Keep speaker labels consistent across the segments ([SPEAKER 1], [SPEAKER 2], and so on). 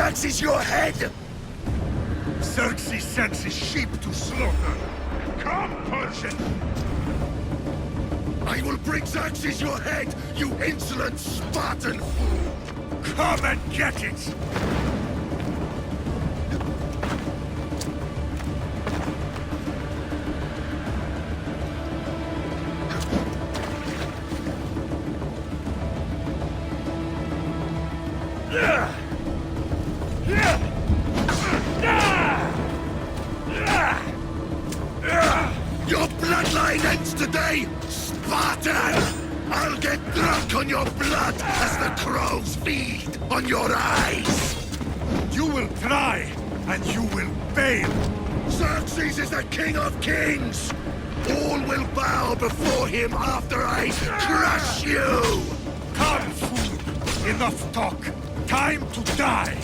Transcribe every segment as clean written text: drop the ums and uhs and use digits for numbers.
[SPEAKER 1] Xerxes your head!
[SPEAKER 2] Xerxes sends his sheep to slaughter. Come, Persian!
[SPEAKER 1] I will bring Xerxes your head, you insolent Spartan fool!
[SPEAKER 2] Come and get it!
[SPEAKER 1] Your bloodline ends today, Spartan! I'll get drunk on your blood as the crows feed on your eyes!
[SPEAKER 2] You will try, and you will fail!
[SPEAKER 1] Xerxes is the king of kings! All will bow before him after I crush you!
[SPEAKER 2] Come, fool! Enough talk! Time to die!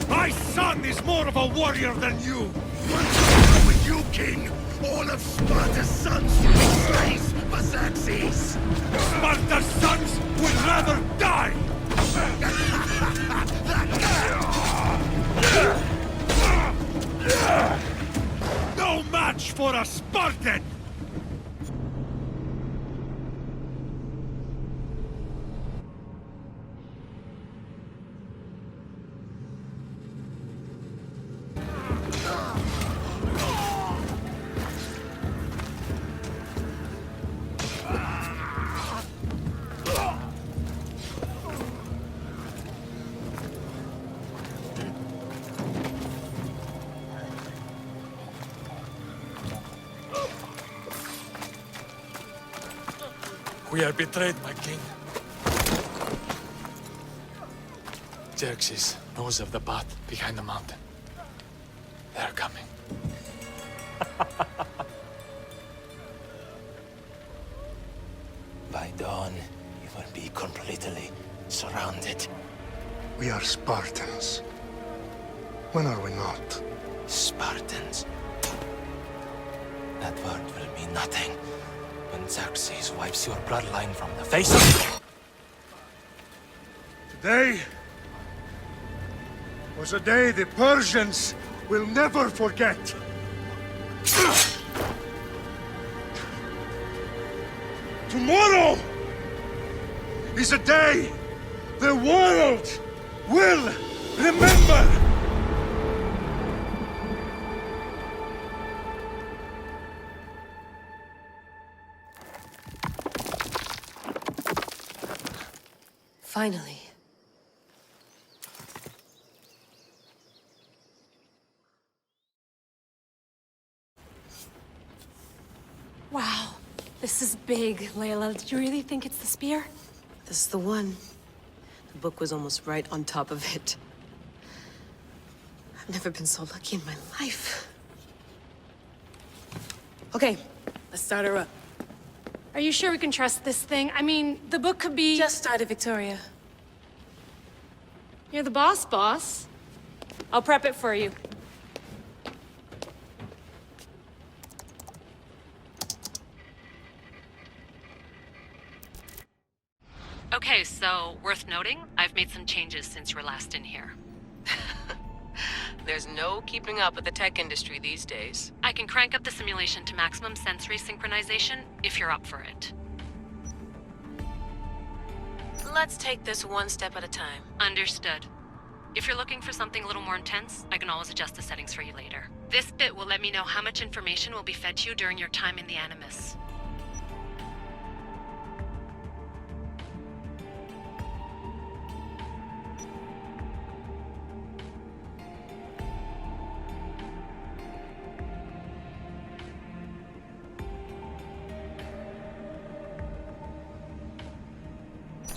[SPEAKER 2] My son is more of a warrior than you!
[SPEAKER 1] What's wrong with you, king? All of Sparta's sons will be slaves for Xerxes!
[SPEAKER 2] Sparta's sons would rather die! No match for a Spartan!
[SPEAKER 3] We are betrayed, my king. Xerxes knows of the path behind the mountain. They're coming.
[SPEAKER 4] By dawn, you will be completely surrounded.
[SPEAKER 5] We are Spartans. When are we not?
[SPEAKER 4] Spartans. That word will mean nothing when Xerxes wipes your bloodline from the face of...
[SPEAKER 2] Today was a day the Persians will never forget. Tomorrow is a day the world will remember.
[SPEAKER 6] Finally.
[SPEAKER 7] Wow, this is big, Layla. Did you really think it's the spear?
[SPEAKER 6] This is the one. The book was almost right on top of it. I've never been so lucky in my life. Okay, let's start her up.
[SPEAKER 7] Are you sure we can trust this thing? I mean, the book could be...
[SPEAKER 6] Just started, Victoria.
[SPEAKER 7] You're the boss. I'll prep it for you.
[SPEAKER 8] Okay, so worth noting, I've made some changes since you were last in here.
[SPEAKER 9] There's no keeping up with the tech industry these days.
[SPEAKER 8] I can crank up the simulation to maximum sensory synchronization if you're up for it.
[SPEAKER 9] Let's take this one step at a time.
[SPEAKER 8] Understood. If you're looking for something a little more intense, I can always adjust the settings for you later. This bit will let me know how much information will be fed to you during your time in the Animus.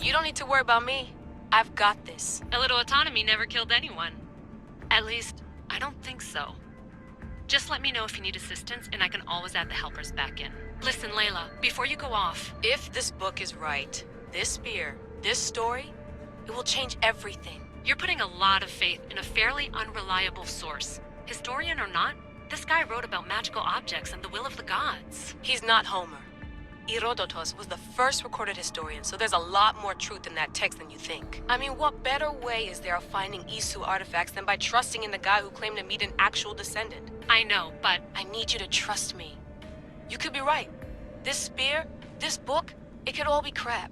[SPEAKER 9] You don't need to worry about me. I've got this.
[SPEAKER 8] A little autonomy never killed anyone. At least, I don't think so. Just let me know if you need assistance, and I can always add the helpers back in. Listen, Layla, before you go off...
[SPEAKER 9] If this book is right, this spear, this story, it will change everything.
[SPEAKER 8] You're putting a lot of faith in a fairly unreliable source. Historian or not, this guy wrote about magical objects and the will of the gods.
[SPEAKER 9] He's not Homer. Herodotus was the first recorded historian, so there's a lot more truth in that text than you think. I mean, what better way is there of finding Isu artifacts than by trusting in the guy who claimed to meet an actual descendant?
[SPEAKER 8] I know, but
[SPEAKER 9] I need you to trust me. You could be right. This spear, this book, it could all be crap.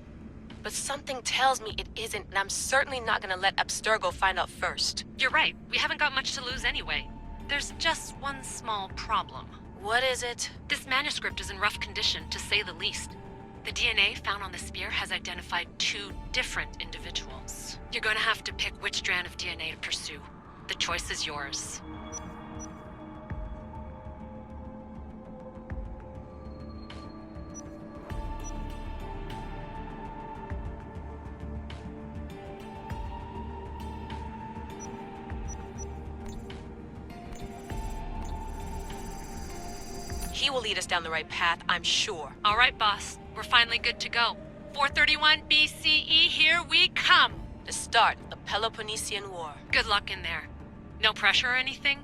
[SPEAKER 9] But something tells me it isn't, and I'm certainly not gonna let Abstergo find out first.
[SPEAKER 8] you're right. We haven't got much to lose anyway. There's just one small problem.
[SPEAKER 9] What is it?
[SPEAKER 8] This manuscript is in rough condition, to say the least. The DNA found on the spear has identified 2 different individuals. You're going to have to pick which strand of DNA to pursue. The choice is yours.
[SPEAKER 9] He will lead us down the right path, I'm sure.
[SPEAKER 8] All right, boss. We're finally good to go. 431 BCE, here we come!
[SPEAKER 9] The start of the Peloponnesian War.
[SPEAKER 8] Good luck in there. No pressure or anything,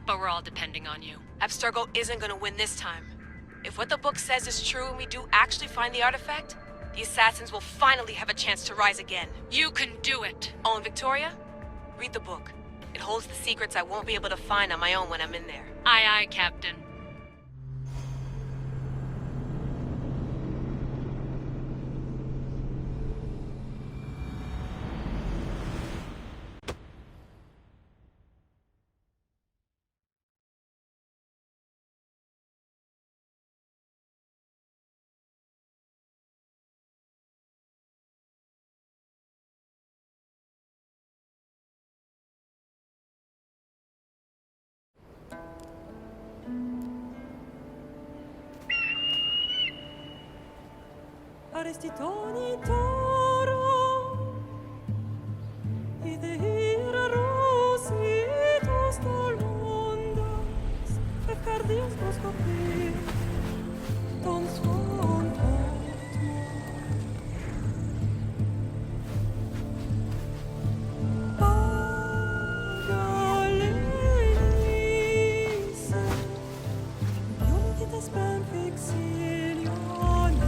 [SPEAKER 8] but we're all depending on you.
[SPEAKER 9] Abstergo isn't gonna win this time. If what the book says is true and we do actually find the artifact, the assassins will finally have a chance to rise again.
[SPEAKER 8] You can do it!
[SPEAKER 9] Oh, and Victoria? Read the book. It holds the secrets I won't be able to find on my own when I'm in there.
[SPEAKER 8] Aye, aye, Captain.
[SPEAKER 10] Arestitoni toro, idehira rositos tolmondas, fefcardios proscopir, ton suon Pagalenise, unitas ben fixilione.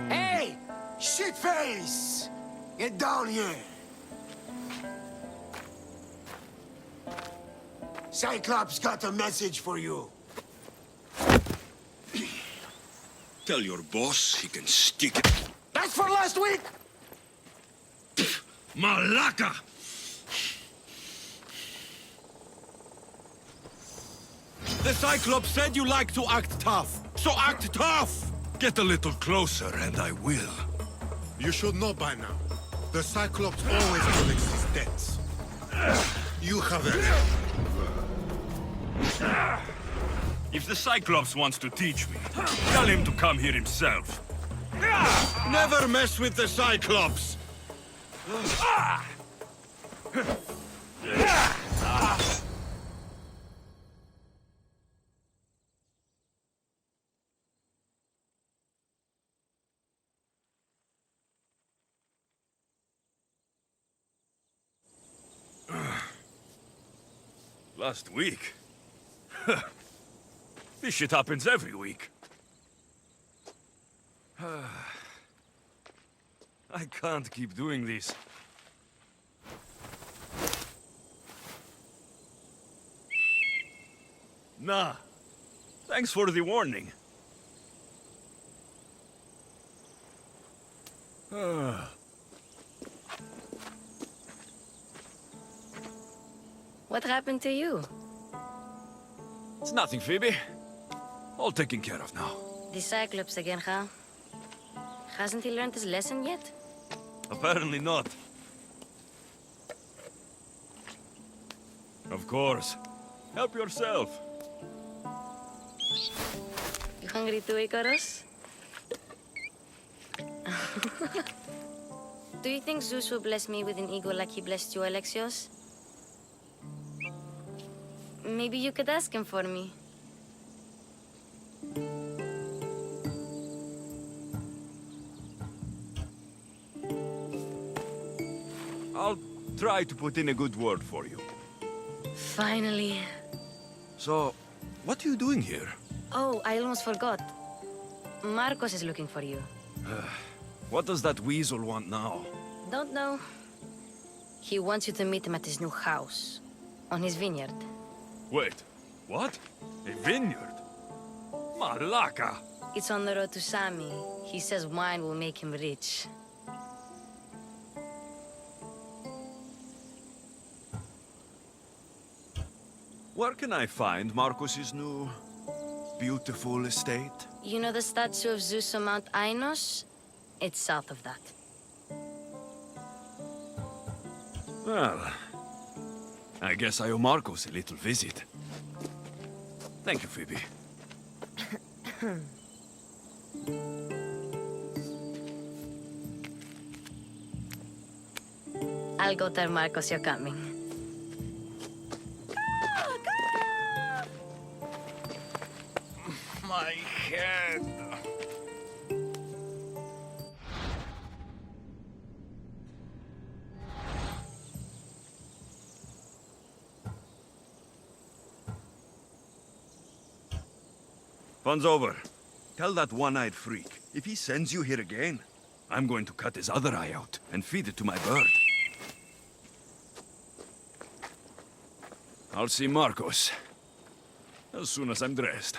[SPEAKER 1] Hey! Shitface! Get down here! Cyclops got a message for you.
[SPEAKER 2] Tell your boss he can stick it.
[SPEAKER 1] That's for last week!
[SPEAKER 2] Malaka! The Cyclops said you like to act tough, so act tough! Get a little closer and I will.
[SPEAKER 5] You should know by now. The Cyclops always collects his debts. You have it.
[SPEAKER 2] If the Cyclops wants to teach me, tell him to come here himself. Never mess with the Cyclops! Last week? This shit happens every week. I can't keep doing this. Nah. Thanks for the warning.
[SPEAKER 11] What happened to you?
[SPEAKER 2] It's nothing, Phoebe. All taken care of now.
[SPEAKER 11] The Cyclops again, huh? Hasn't he learned his lesson yet?
[SPEAKER 2] Apparently not. Of course. Help yourself.
[SPEAKER 9] You hungry too, Icarus? Do you think Zeus will bless me with an ego like he blessed you, Alexios? Maybe you could ask him for me.
[SPEAKER 2] I'll try to put in a good word for you.
[SPEAKER 9] Finally.
[SPEAKER 2] So, what are you doing here?
[SPEAKER 9] Oh, I almost forgot. Marcos is looking for you.
[SPEAKER 2] What does that weasel want now?
[SPEAKER 9] Don't know. He wants you to meet him at his new house. On his vineyard.
[SPEAKER 2] Wait, what? A vineyard? Malaka!
[SPEAKER 9] It's on the road to Sami. He says wine will make him rich.
[SPEAKER 2] Where can I find Marcos's new, beautiful estate?
[SPEAKER 9] You know the statue of Zeus on Mount Ainos? It's south of that.
[SPEAKER 2] Well, I guess I owe Marcos a little visit. Thank you, Phoebe.
[SPEAKER 9] I'll go tell Marcos you're coming.
[SPEAKER 2] My head. Fun's over. Tell that one-eyed freak, if he sends you here again, I'm going to cut his other eye out and feed it to my bird. I'll see Marcos as soon as I'm dressed.